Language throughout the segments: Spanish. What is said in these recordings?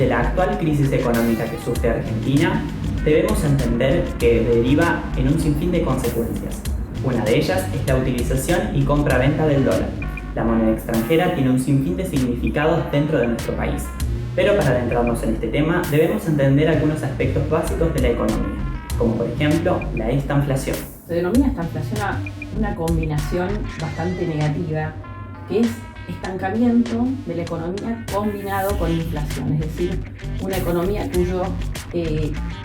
De la actual crisis económica que sufre Argentina, debemos entender que deriva en un sinfín de consecuencias. Una de ellas es la utilización y compra-venta del dólar. La moneda extranjera tiene un sinfín de significados dentro de nuestro país. Pero para adentrarnos en este tema, debemos entender algunos aspectos básicos de la economía, como por ejemplo la estanflación. Se denomina estanflación a una combinación bastante negativa, que es estancamiento de la economía combinado con inflación, es decir, una economía cuya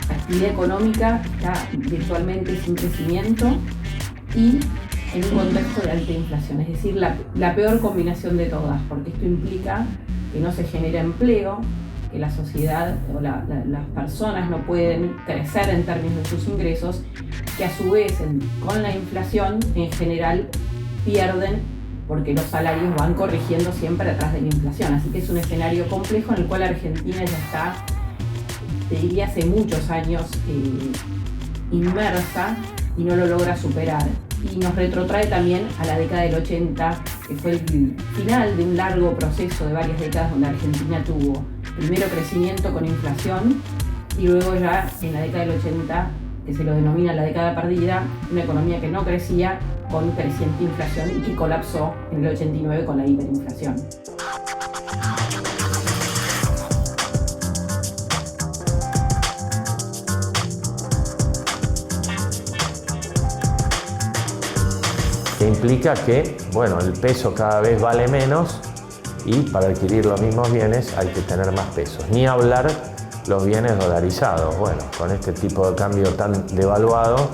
actividad económica está virtualmente sin crecimiento y en un contexto de alta inflación, es decir, la peor combinación de todas, porque esto implica que no se genera empleo, que la sociedad o las personas no pueden crecer en términos de sus ingresos, que a su vez con la inflación en general pierden porque los salarios van corrigiendo siempre atrás de la inflación. Así que es un escenario complejo en el cual Argentina ya está, te diría, hace muchos años inmersa y no lo logra superar. Y nos retrotrae también a la década del 80, que fue el final de un largo proceso de varias décadas donde Argentina tuvo primero crecimiento con inflación y luego ya en la década del 80, que se lo denomina la década perdida, una economía que no crecía con creciente inflación y que colapsó en el 89 con la hiperinflación. Que implica que, bueno, el peso cada vez vale menos y para adquirir los mismos bienes hay que tener más pesos. Ni hablar los bienes dolarizados. Bueno, con este tipo de cambio tan devaluado,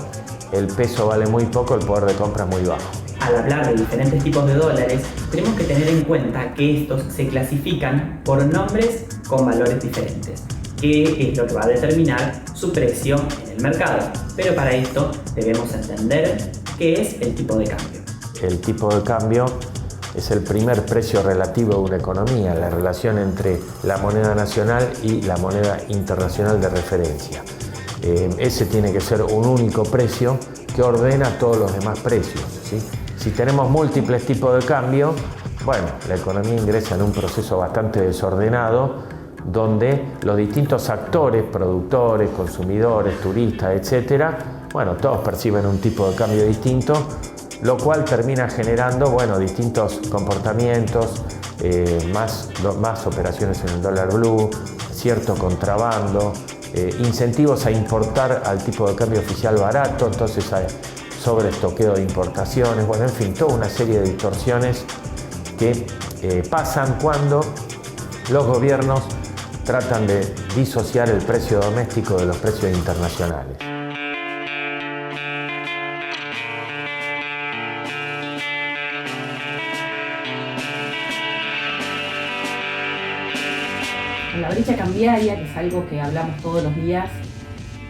el peso vale muy poco, el poder de compra es muy bajo. Al hablar de diferentes tipos de dólares, tenemos que tener en cuenta que estos se clasifican por nombres con valores diferentes, que es lo que va a determinar su precio en el mercado. Pero para esto debemos entender qué es el tipo de cambio. El tipo de cambio es el primer precio relativo de una economía, la relación entre la moneda nacional y la moneda internacional de referencia. Ese tiene que ser un único precio que ordena todos los demás precios, ¿sí? Si tenemos múltiples tipos de cambio, bueno, la economía ingresa en un proceso bastante desordenado donde los distintos actores, productores, consumidores, turistas, etcétera, bueno, todos perciben un tipo de cambio distinto, lo cual termina generando, bueno, distintos comportamientos, más operaciones en el dólar blue, cierto contrabando, incentivos a importar al tipo de cambio oficial barato, entonces hay sobreestoqueo de importaciones, bueno, en fin, toda una serie de distorsiones que pasan cuando los gobiernos tratan de disociar el precio doméstico de los precios internacionales. La brecha cambiaria, que es algo que hablamos todos los días,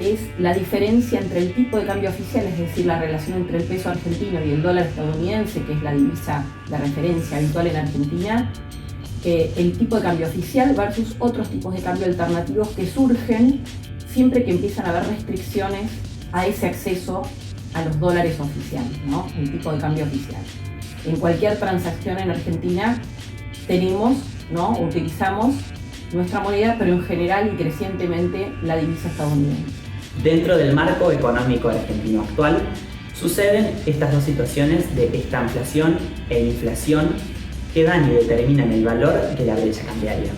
es la diferencia entre el tipo de cambio oficial, es decir, la relación entre el peso argentino y el dólar estadounidense, que es la divisa de referencia habitual en Argentina, el tipo de cambio oficial versus otros tipos de cambio alternativos que surgen siempre que empiezan a haber restricciones a ese acceso a los dólares oficiales, ¿no? El tipo de cambio oficial. En cualquier transacción en Argentina tenemos, ¿no? Utilizamos nuestra moneda, pero en general y crecientemente la divisa estadounidense. Dentro del marco económico argentino actual, suceden estas dos situaciones de estanflación e inflación que dan y determinan el valor de la brecha cambiaria.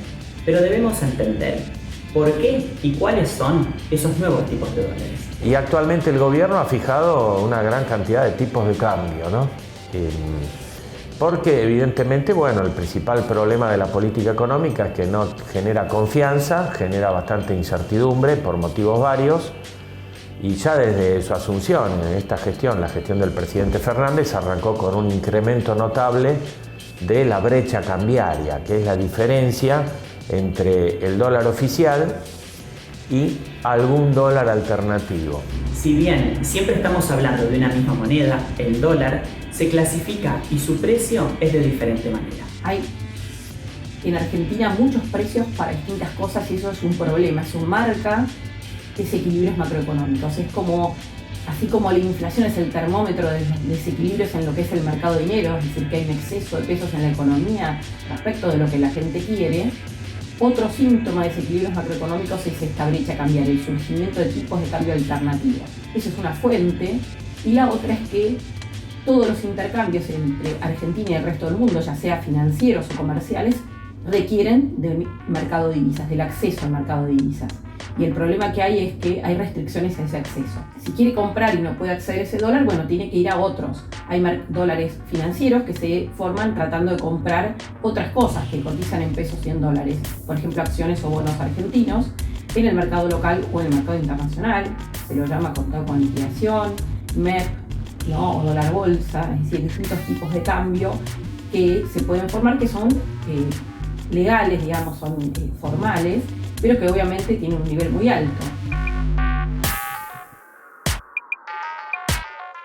Pero debemos entender por qué y cuáles son esos nuevos tipos de dólares. Y actualmente el gobierno ha fijado una gran cantidad de tipos de cambio, ¿no? Porque evidentemente, bueno, el principal problema de la política económica es que no genera confianza, genera bastante incertidumbre por motivos varios, y ya desde su asunción en esta gestión, la gestión del presidente Fernández, arrancó con un incremento notable de la brecha cambiaria, que es la diferencia entre el dólar oficial y algún dólar alternativo. Si bien siempre estamos hablando de una misma moneda, el dólar se clasifica y su precio es de diferente manera. Hay en Argentina muchos precios para distintas cosas y eso es un problema, eso marca desequilibrios macroeconómicos. Es como, así como la inflación es el termómetro de los desequilibrios en lo que es el mercado de dinero, es decir, que hay un exceso de pesos en la economía respecto de lo que la gente quiere, Otro síntoma de desequilibrios macroeconómicos es esta brecha cambiaria, el surgimiento de tipos de cambio alternativos. Esa es una fuente, y la otra es que todos los intercambios entre Argentina y el resto del mundo, ya sea financieros o comerciales, requieren del mercado de divisas, del acceso al mercado de divisas. Y el problema que hay es que hay restricciones a ese acceso. Si quiere comprar y no puede acceder a ese dólar, bueno, tiene que ir a otros. Hay dólares financieros que se forman tratando de comprar otras cosas que cotizan en pesos y en dólares. Por ejemplo, acciones o bonos argentinos en el mercado local o en el mercado internacional. Se lo llama contado con liquidación, MEP, ¿no? O dólar bolsa, es decir, distintos tipos de cambio que se pueden formar, que son legales, digamos, son formales, pero que obviamente tienen un nivel muy alto.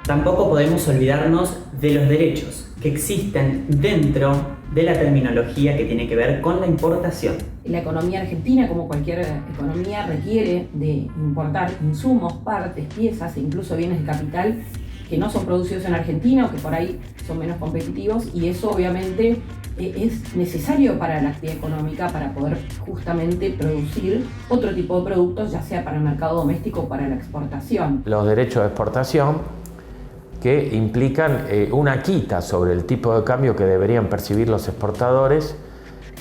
Tampoco podemos olvidarnos de los derechos que existen dentro de la terminología que tiene que ver con la importación. La economía argentina, como cualquier economía, requiere de importar insumos, partes, piezas e incluso bienes de capital que no son producidos en Argentina o que por ahí son menos competitivos, y eso obviamente es necesario para la actividad económica para poder justamente producir otro tipo de productos, ya sea para el mercado doméstico o para la exportación. Los derechos de exportación que implican una quita sobre el tipo de cambio que deberían percibir los exportadores,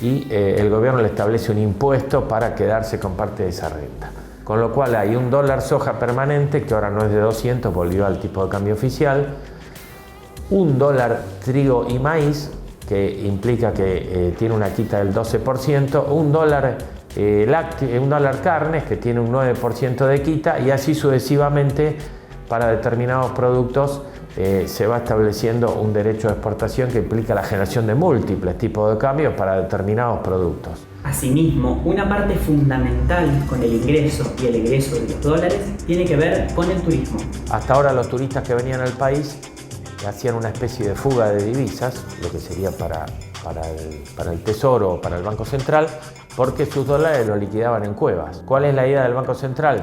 y el gobierno le establece un impuesto para quedarse con parte de esa renta. Con lo cual hay un dólar soja permanente que ahora no es de 200, volvió al tipo de cambio oficial, un dólar trigo y maíz que implica que tiene una quita del 12%, un dólar un dólar carnes que tiene un 9% de quita, y así sucesivamente para determinados productos se va estableciendo un derecho de exportación que implica la generación de múltiples tipos de cambios para determinados productos. Asimismo, una parte fundamental con el ingreso y el egreso de los dólares tiene que ver con el turismo. Hasta ahora los turistas que venían al país hacían una especie de fuga de divisas, lo que sería para el Tesoro o para el Banco Central, porque sus dólares los liquidaban en cuevas. ¿Cuál es la idea del Banco Central?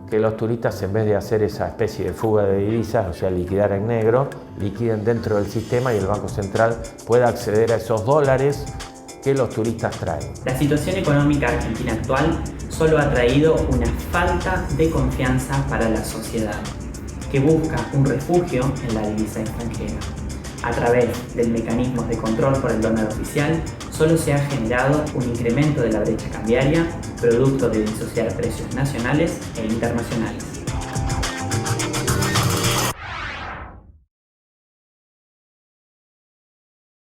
Que los turistas, en vez de hacer esa especie de fuga de divisas, o sea, liquidar en negro, liquiden dentro del sistema y el Banco Central pueda acceder a esos dólares que los turistas traen. La situación económica argentina actual solo ha traído una falta de confianza para la sociedad, que busca un refugio en la divisa extranjera. A través de mecanismos de control por el dólar oficial, solo se ha generado un incremento de la brecha cambiaria, producto de disociar precios nacionales e internacionales.